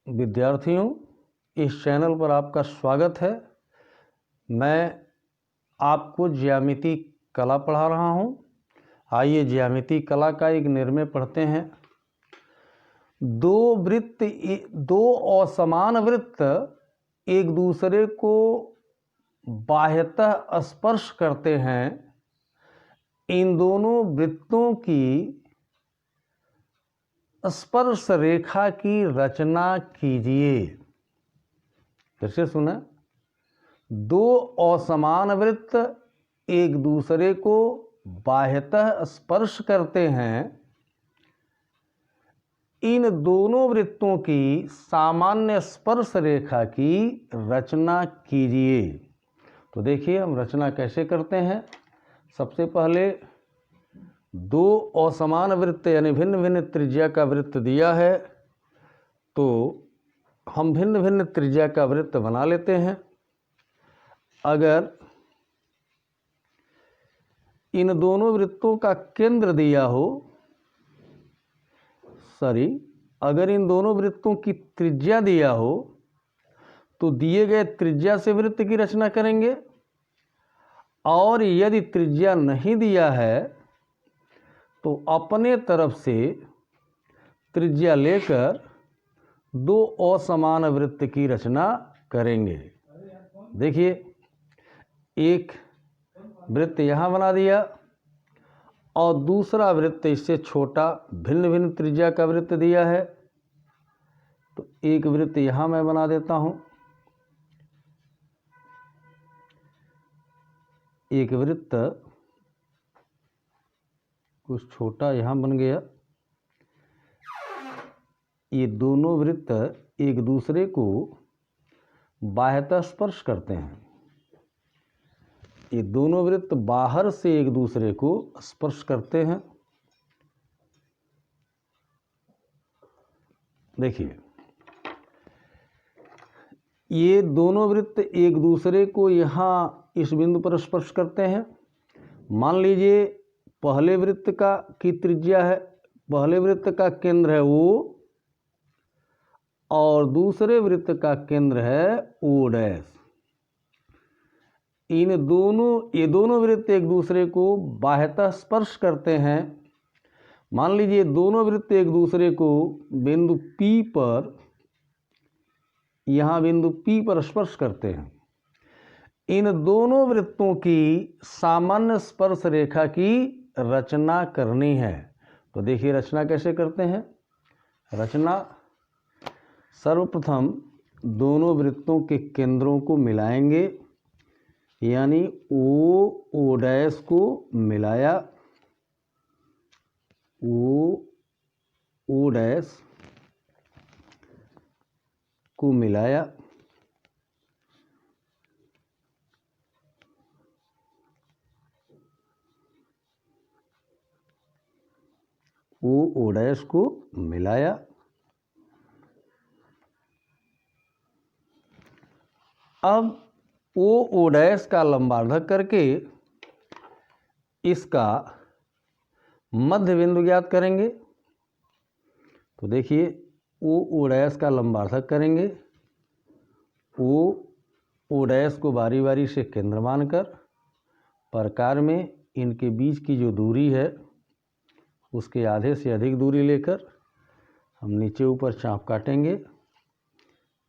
विद्यार्थियों, इस चैनल पर आपका स्वागत है। मैं आपको ज्यामिति कला पढ़ा रहा हूँ। आइए ज्यामिति कला का एक निर्णय पढ़ते हैं। दो असमान वृत्त एक दूसरे को बाह्यतः स्पर्श करते हैं। इन दोनों वृत्तों की स्पर्श रेखा की रचना कीजिए। फिर से सुना, दो असमान वृत्त एक दूसरे को बाह्यतः स्पर्श करते हैं। इन दोनों वृत्तों की सामान्य स्पर्श रेखा की रचना कीजिए। तो देखिए हम रचना कैसे करते हैं। सबसे पहले दो असमान वृत्त यानी भिन्न भिन्न त्रिज्या का वृत्त दिया है, तो हम भिन्न भिन्न त्रिज्या का वृत्त बना लेते हैं। अगर इन दोनों वृत्तों का केंद्र दिया हो, अगर इन दोनों वृत्तों की त्रिज्या दिया हो, तो दिए गए त्रिज्या से वृत्त की रचना करेंगे। और यदि त्रिज्या नहीं दिया है तो अपने तरफ से त्रिज्या लेकर दो असमान वृत्त की रचना करेंगे। देखिए, एक वृत्त यहाँ बना दिया और दूसरा वृत्त इससे छोटा भिन्न भिन्न त्रिज्या का वृत्त दिया है, तो एक वृत्त यहाँ मैं बना देता हूँ। एक वृत्त कुछ छोटा यहाँ बन गया। ये दोनों वृत्त एक दूसरे को बाह्यतः स्पर्श करते हैं। ये दोनों वृत्त बाहर से एक दूसरे को स्पर्श करते हैं। देखिए, ये दोनों वृत्त एक दूसरे को यहाँ इस बिंदु पर स्पर्श करते हैं। मान लीजिए पहले वृत्त की त्रिज्या है, पहले वृत्त का केंद्र है O और दूसरे वृत्त का केंद्र है O डैश। ये दोनों वृत्त एक दूसरे को बाह्यतः स्पर्श करते हैं। मान लीजिए दोनों वृत्त एक दूसरे को बिंदु P पर, यहाँ बिंदु P पर स्पर्श करते हैं। इन दोनों वृत्तों की सामान्य स्पर्श रेखा की रचना करनी है। तो देखिए रचना कैसे करते हैं। रचना, सर्वप्रथम दोनों वृत्तों के केंद्रों को मिलाएंगे, यानी O डैश को मिलाया, O डैश को मिलाया। O डैश को मिलाया। अब O डैश का लंबार्धक करके इसका मध्य बिंदु ज्ञात करेंगे। तो देखिए O डैश का लंबार्धक करेंगे। O डैश को बारी बारी से केंद्र मानकर प्रकार में इनके बीच की जो दूरी है उसके आधे से अधिक दूरी लेकर हम नीचे ऊपर चाप काटेंगे।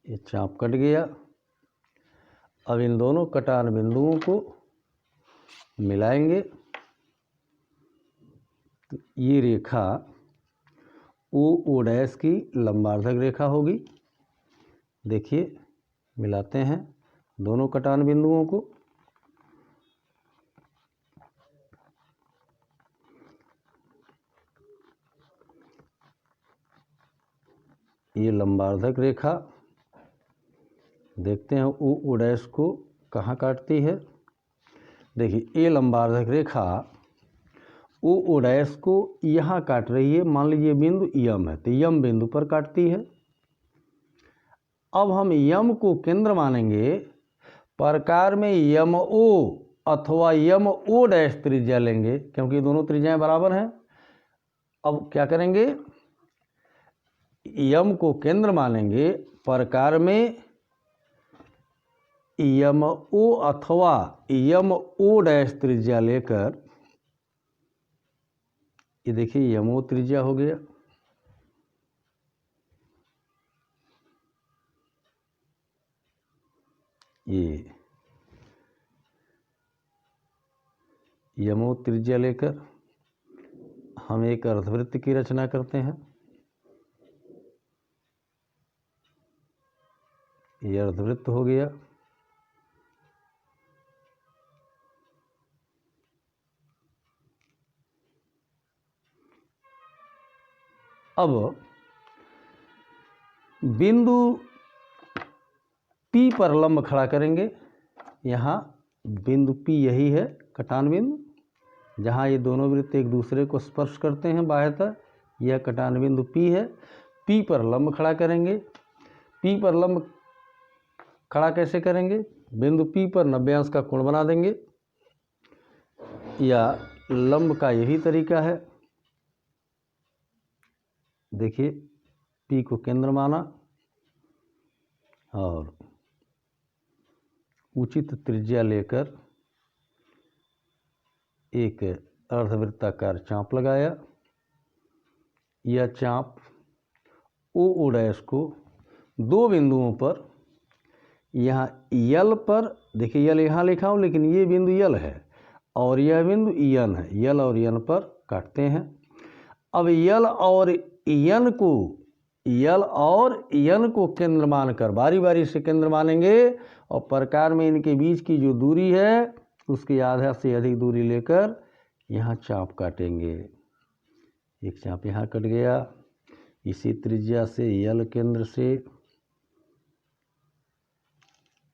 ये चाप कट गया। अब इन दोनों कटान बिंदुओं को मिलाएंगे, तो ये रेखा O डैश की लंबार्धक रेखा होगी। देखिए मिलाते हैं दोनों कटान बिंदुओं को। ये लंबार्धक रेखा देखते हैं O डैश को कहाँ काटती है। देखिए ये लंबार्धक रेखा O डैश को यहाँ काट रही है। मान लीजिए बिंदु यम है, तो यम बिंदु पर काटती है। अब हम यम को केंद्र मानेंगे। प्रकार में यम O अथवा यम O डैश त्रिज्या लेंगे, क्योंकि दोनों त्रिज्याएं बराबर हैं। अब क्या करेंगे, यम को केंद्र मानेंगे, प्रकार में यम ओ अथवा यम ओ डैश त्रिज्या लेकर, ये देखिए यमो त्रिज्या हो गया, ये यमो त्रिज्या लेकर हम एक अर्धवृत्त की रचना करते हैं। ये अर्धवृत्त हो गया। अब बिंदु P पर लंब खड़ा करेंगे। यहाँ बिंदु P यही है कटान बिंदु, जहाँ ये दोनों वृत्त एक दूसरे को स्पर्श करते हैं बाह्यतः, यह कटान बिंदु P है। P पर लंब खड़ा करेंगे। P पर लंब खड़ा कैसे करेंगे? बिंदु P पर 90 अंश का कोण बना देंगे, या लंब का यही तरीका है। देखिए P को केंद्र माना और उचित त्रिज्या लेकर एक अर्धवृत्ताकार चाप लगाया। यह चाप ओ डैश को दो बिंदुओं पर, यहाँ यल पर, देखिए यल यहाँ लिखा हूँ लेकिन ये बिंदु यल है और यह बिंदु यन है, यल और यन पर काटते हैं। अब यल और यन को केंद्र मानकर बारी बारी से केंद्र मानेंगे और प्रकार में इनके बीच की जो दूरी है उसकी आधा से अधिक दूरी लेकर यहाँ चाप काटेंगे। एक चाप यहाँ कट गया, इसी त्रिज्या से यल केंद्र से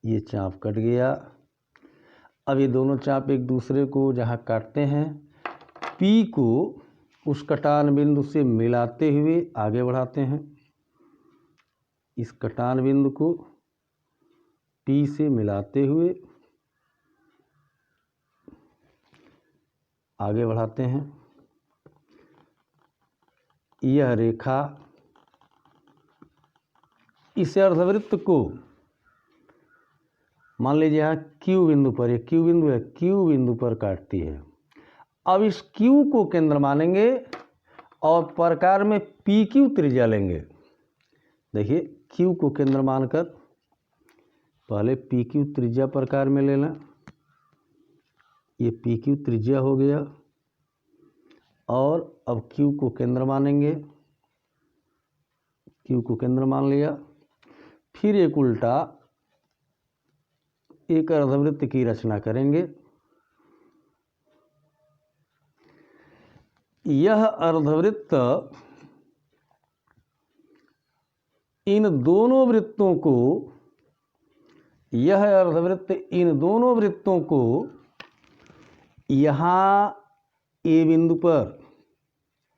ये चाप कट गया। अब ये दोनों चाप एक दूसरे को जहाँ काटते हैं, P को उस कटान बिंदु से मिलाते हुए आगे बढ़ाते हैं। इस कटान बिंदु को P से मिलाते हुए आगे बढ़ाते हैं। यह रेखा इस अर्धवृत्त को मान लीजिए यहाँ Q बिंदु पर, ये Q बिंदु है, Q बिंदु पर काटती है। अब इस Q को केंद्र मानेंगे और प्रकार में PQ त्रिज्या लेंगे। देखिए Q को केंद्र मानकर पहले PQ त्रिज्या प्रकार में लेना, ये PQ त्रिज्या हो गया और अब Q को केंद्र मानेंगे, Q को केंद्र मान लिया। फिर एक उल्टा एक अर्धवृत्त की रचना करेंगे। यह अर्धवृत्त इन दोनों वृत्तों को यहाँ A बिंदु पर,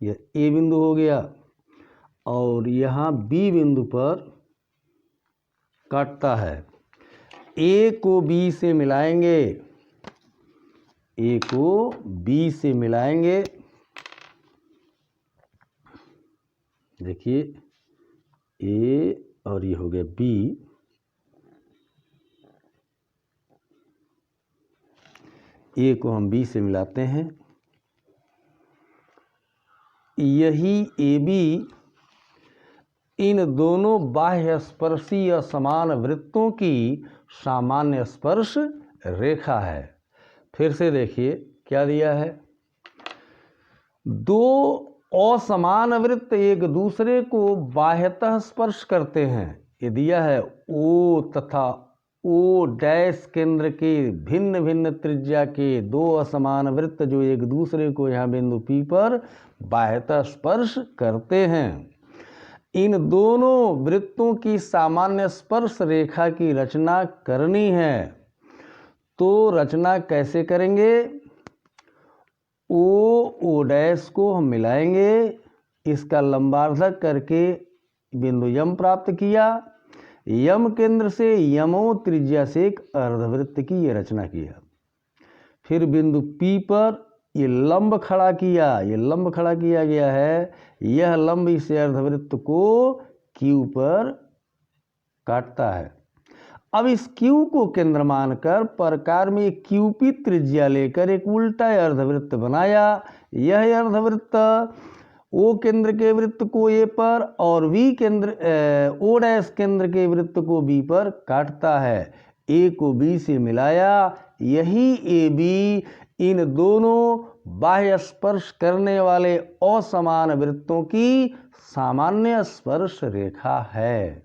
यह A बिंदु हो गया और यहाँ B बिंदु पर काटता है। A को B से मिलाएंगे, A को B से मिलाएंगे। देखिए A और ये हो गया B, A को हम B से मिलाते हैं। यही AB इन दोनों बाह्य स्पर्शीय समान वृत्तों की सामान्य स्पर्श रेखा है। फिर से देखिए क्या दिया है, दो असमान वृत्त एक दूसरे को बाह्यतः स्पर्श करते हैं। ये दिया है O तथा O डैश केंद्र के भिन्न भिन्न त्रिज्या के दो असमान वृत्त जो एक दूसरे को यहाँ बिंदु P पर बाह्यतः स्पर्श करते हैं। इन दोनों वृत्तों की सामान्य स्पर्श रेखा की रचना करनी है। तो रचना कैसे करेंगे? O डैश को हम मिलाएंगे, इसका लंबार्धक करके बिंदु यम प्राप्त किया। यम केंद्र से यमो त्रिज्या से एक अर्धवृत्त की ये रचना किया। फिर बिंदु P पर ये लंब खड़ा किया, ये लंब खड़ा किया गया है। यह लंब इस अर्धवृत्त को क्यू पर काटता है। अब इस क्यू को केंद्र मानकर प्रकार में एक क्यूपी त्रिज्या लेकर एक उल्टा अर्धवृत्त बनाया। यह अर्धवृत्त ओ केंद्र के वृत्त को ए पर और वी केंद्र ओ डैश केंद्र के वृत्त को बी पर काटता है। ए को बी से मिलाया, यही ए बी इन दोनों बाह्य स्पर्श करने वाले असमान वृत्तों की सामान्य स्पर्श रेखा है।